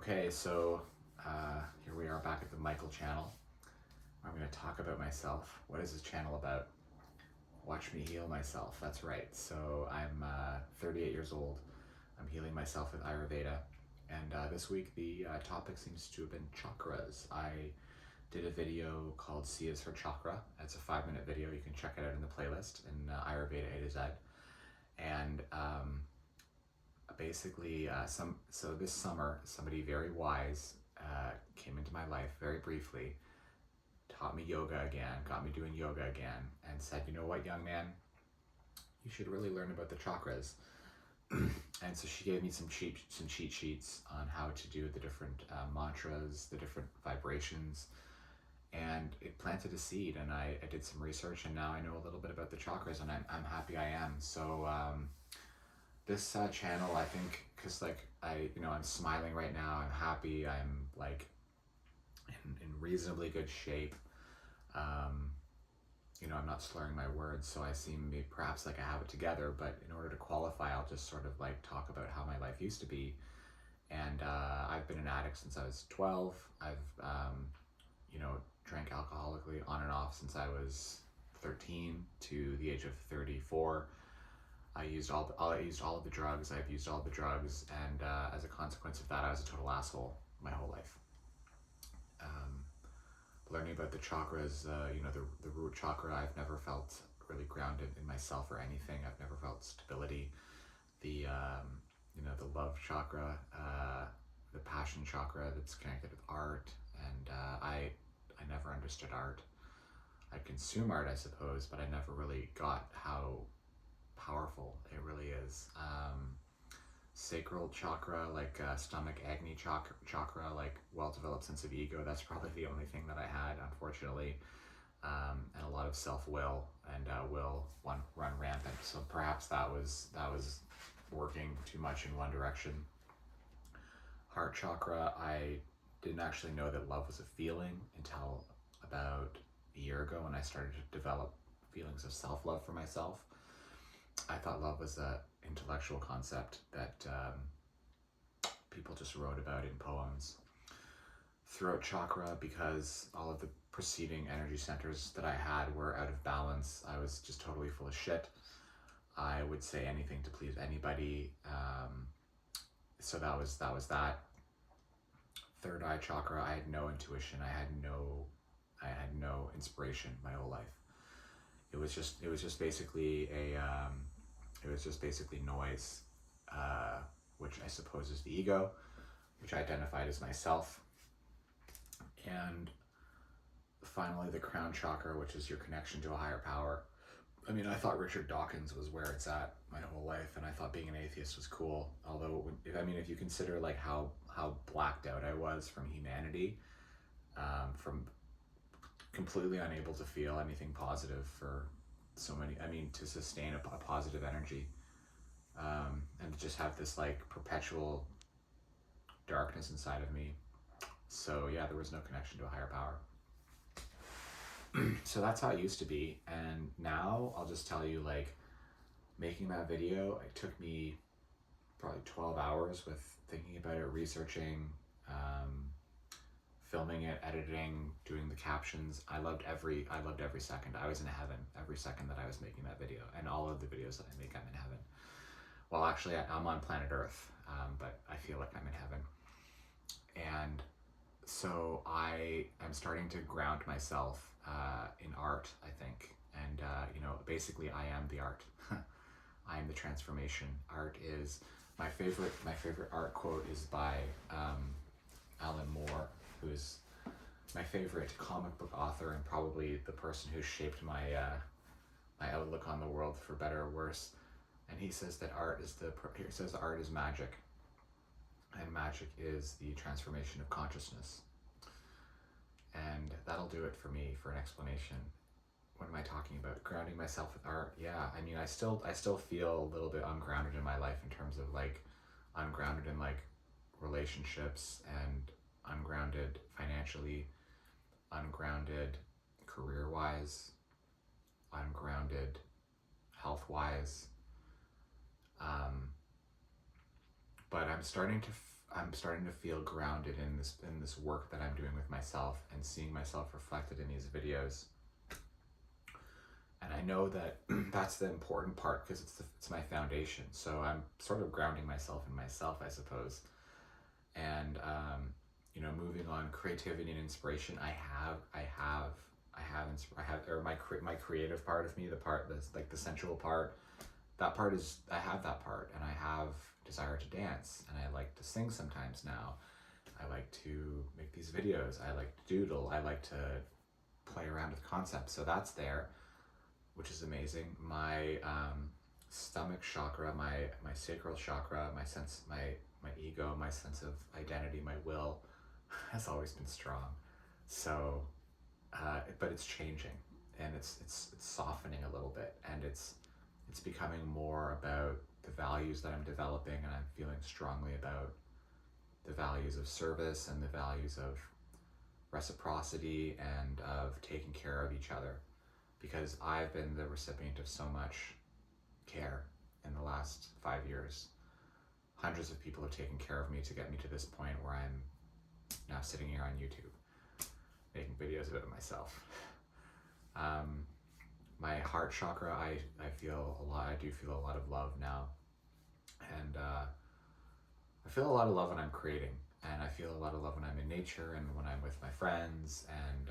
Okay, so here we are back at the Michael channel. I'm going to talk about myself. What is this channel about? Watch me heal myself. That's right. So I'm 38 years old. I'm healing myself with Ayurveda. And this week the topic seems to have been chakras. I did a video called C is for Chakra. It's a 5-minute video. You can check it out in the playlist in Ayurveda A to Z. And basically, so this summer, somebody very wise came into my life very briefly, taught me yoga again, got me doing yoga again, and said, you know what, young man, you should really learn about the chakras. And so she gave me some cheat sheets on how to do the different mantras, the different vibrations, and it planted a seed. And I did some research, and now I know a little bit about the chakras, and I'm happy I am. So this channel, I think, because I'm smiling right now, I'm happy, I'm like in reasonably good shape. I'm not slurring my words, so I seem perhaps like I have it together, but in order to qualify, I'll just sort of like talk about how my life used to be. And I've been an addict since I was 12. I've drank alcoholically on and off since I was 13 to the age of 34. I used all of the drugs. I've used all the drugs, and as a consequence of that, I was a total asshole my whole life. Learning about the chakras, the root chakra, I've never felt really grounded in myself or anything. I've never felt stability. The love chakra, the passion chakra that's connected with art, and I never understood art. I consume art, I suppose, but I never really got how powerful it really is. Sacral chakra, like stomach, Agni chakra, like well-developed sense of ego. That's probably the only thing that I had, unfortunately, and a lot of self-will, and will run rampant. So perhaps that was working too much in one direction. Heart chakra, I didn't actually know that love was a feeling until about a year ago when I started to develop feelings of self-love for myself. I thought love was an intellectual concept that people just wrote about in poems. Throat chakra, because all of the preceding energy centers that I had were out of balance. I was just totally full of shit. I would say anything to please anybody. So that was that. Third eye chakra, I had no intuition. I had no inspiration my whole life. It was just basically noise, which I suppose is the ego, which I identified as myself. And finally, the crown chakra, which is your connection to a higher power. I mean, I thought Richard Dawkins was where it's at my whole life, and I thought being an atheist was cool. Although, if you consider like how blacked out I was from humanity, from completely unable to feel anything positive for so many, to sustain a positive energy, and to just have this like perpetual darkness inside of me. So yeah, there was no connection to a higher power. So that's how it used to be. And now I'll just tell you, like, making that video, it took me probably 12 hours with thinking about it, researching, filming it, editing, doing the captions. I loved every second. I was in heaven every second that I was making that video, and all of the videos that I make, I'm in heaven. Well, actually, I'm on planet Earth, but I feel like I'm in heaven. And so I am starting to ground myself in art, I think. And, basically I am the art. I am the transformation. Art is, my favorite art quote is by Alan Moore, who is my favorite comic book author and probably the person who shaped my outlook on the world for better or worse. And he says that art is magic, and magic is the transformation of consciousness. And that'll do it for me for an explanation. What am I talking about? Grounding myself with art. Yeah, I still feel a little bit ungrounded in my life, in terms of like ungrounded in like relationships, and ungrounded financially, ungrounded career-wise, ungrounded health-wise. But I'm starting to I'm starting to feel grounded in this work that I'm doing with myself and seeing myself reflected in these videos. And I know that that's the important part because it's my foundation. So I'm sort of grounding myself in myself, I suppose. And you know, moving on, creativity and inspiration. Or my creative part of me, the part that's like the sensual part. That part is, I have that part, and I have desire to dance, and I like to sing sometimes now. I like to make these videos. I like to doodle. I like to play around with concepts. So that's there, which is amazing. My stomach chakra, my sacral chakra, my ego, my sense of identity, my will has always been strong. So, but it's changing, and it's softening a little bit, and it's becoming more about the values that I'm developing, and I'm feeling strongly about the values of service and the values of reciprocity and of taking care of each other, because I've been the recipient of so much care in the last 5 years. Hundreds of people have taken care of me to get me to this point where I'm now sitting here on YouTube making videos of it myself. My heart chakra, I feel a lot. I do feel a lot of love now, and I feel a lot of love when I'm creating, and I feel a lot of love when I'm in nature and when I'm with my friends, and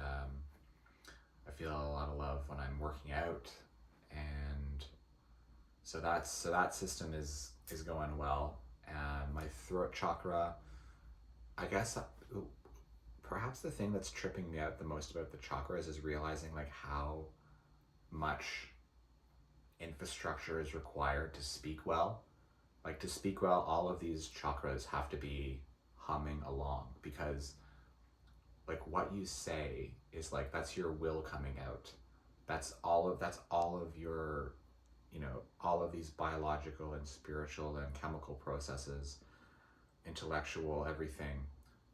I feel a lot of love when I'm working out, and so that system is going well. And my throat chakra, I guess perhaps the thing that's tripping me out the most about the chakras is realizing like how much infrastructure is required to speak well. Like, to speak well, all of these chakras have to be humming along, because like what you say is like, that's your will coming out. That's all of your, you know, all of these biological and spiritual and chemical processes, intellectual, everything.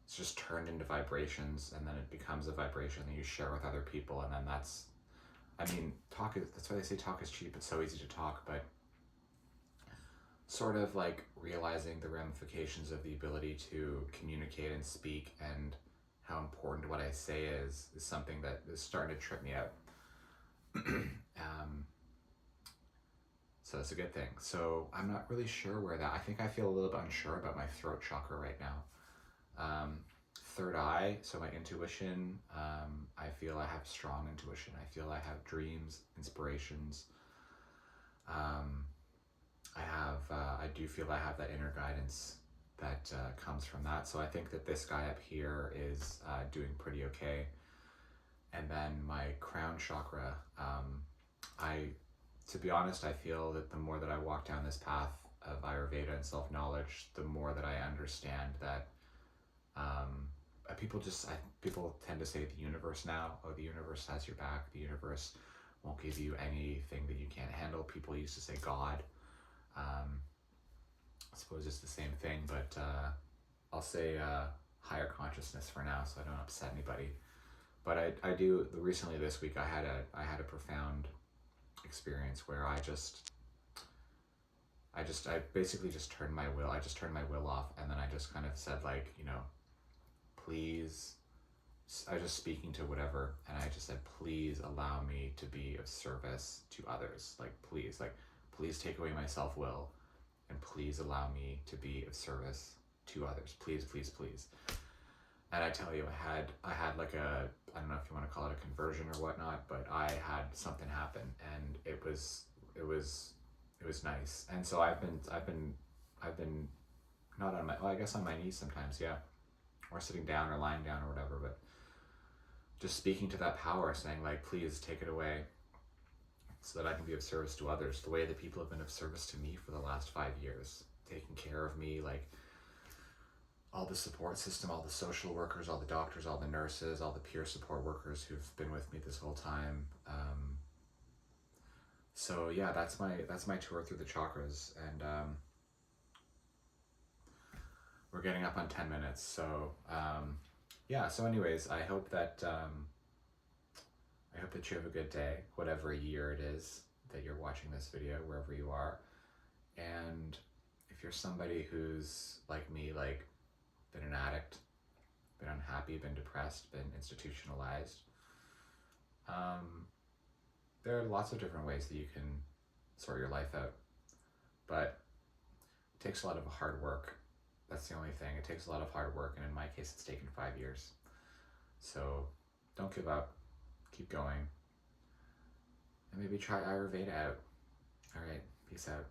It's just turned into vibrations, and then it becomes a vibration that you share with other people, and then that's why they say talk is cheap. It's so easy to talk, but sort of like realizing the ramifications of the ability to communicate and speak, and how important what I say is something that is starting to trip me out. So that's a good thing. So I'm not really sure where I think I feel a little bit unsure about my throat chakra right now. Third eye, so my intuition, I feel I have strong intuition. I feel I have dreams, inspirations. I do feel I have that inner guidance that comes from that. So I think that this guy up here is doing pretty okay. And then my crown chakra, to be honest, I feel that the more that I walk down this path of Ayurveda and self-knowledge, the more that I understand that people tend to say the universe now, oh, the universe has your back, the universe won't give you anything that you can't handle. People used to say God. I suppose it's the same thing, but I'll say higher consciousness for now, so I don't upset anybody. But I do, recently this week I had a profound experience where I basically just turned my will off, and then I just kind of said, like, you know, please, I was just speaking to whatever, and I just said, please allow me to be of service to others. Like, please take away my self-will, and please allow me to be of service to others. Please, please, please. And I tell you, I had like I don't know if you want to call it a conversion or whatnot, but I had something happen, and it was nice. And so I've been not on I guess on my knees sometimes, yeah, or sitting down or lying down or whatever, but just speaking to that power, saying, like, please take it away so that I can be of service to others, the way that people have been of service to me for the last 5 years, taking care of me, like all the support system, all the social workers, all the doctors, all the nurses, all the peer support workers who've been with me this whole time. So yeah, that's my tour through the chakras, and we're getting up on 10 minutes. So yeah. So anyways, I hope that you have a good day, whatever year it is that you're watching this video, wherever you are. And if you're somebody who's like me, like been an addict, been unhappy, been depressed, been institutionalized. There are lots of different ways that you can sort your life out, but it takes a lot of hard work. That's the only thing. It takes a lot of hard work, and in my case, it's taken 5 years. So don't give up. Keep going. And maybe try Ayurveda out. All right. Peace out.